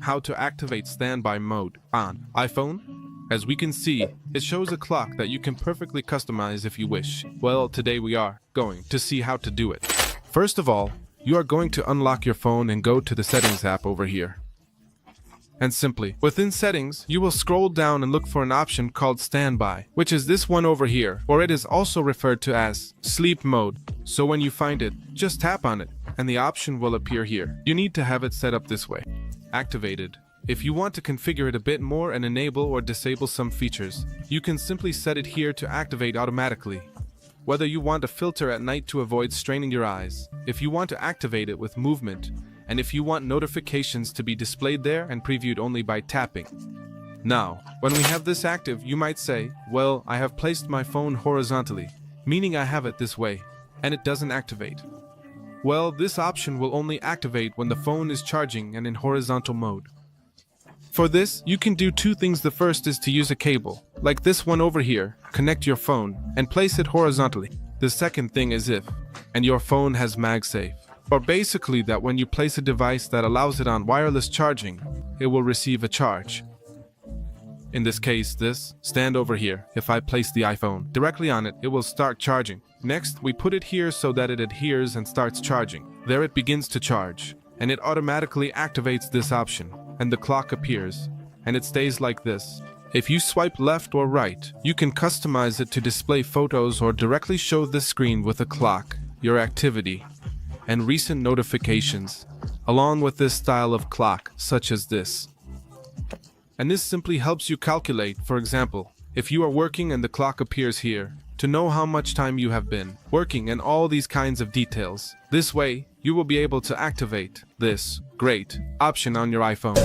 how to activate standby mode on iPhone. As we can see, it shows a clock that you can perfectly customize if you wish. Well, today we are going to see how to do it. First of all, you are going to unlock your phone and go to the settings app over here. And simply, within settings, you will scroll down and look for an option called standby, which is this one over here, or it is also referred to as sleep mode. So when you find it, just tap on it, and the option will appear here. You need to have it set up this way. Activated. If you want to configure it a bit more and enable or disable some features, you can simply set it here to activate automatically. Whether you want a filter at night to avoid straining your eyes, if you want to activate it with movement, and if you want notifications to be displayed there and previewed only by tapping. Now, when we have this active, you might say, well, I have placed my phone horizontally, meaning I have it this way, and it doesn't activate. Well, this option will only activate when the phone is charging and in horizontal mode. For this, you can do two things. The first is to use a cable, like this one over here, connect your phone, and place it horizontally. The second thing is and your phone has MagSafe. Or basically that when you place a device that allows it on wireless charging, it will receive a charge. In this case, stand over here. If I place the iPhone directly on it, it will start charging. Next, we put it here so that it adheres and starts charging. There it begins to charge, and it automatically activates this option, and the clock appears, and it stays like this. If you swipe left or right, you can customize it to display photos or directly show the screen with a clock, your activity, and recent notifications, along with this style of clock, such as this. And this simply helps you calculate, for example, if you are working and the clock appears here, to know how much time you have been working and all these kinds of details. This way, you will be able to activate this great option on your iPhone.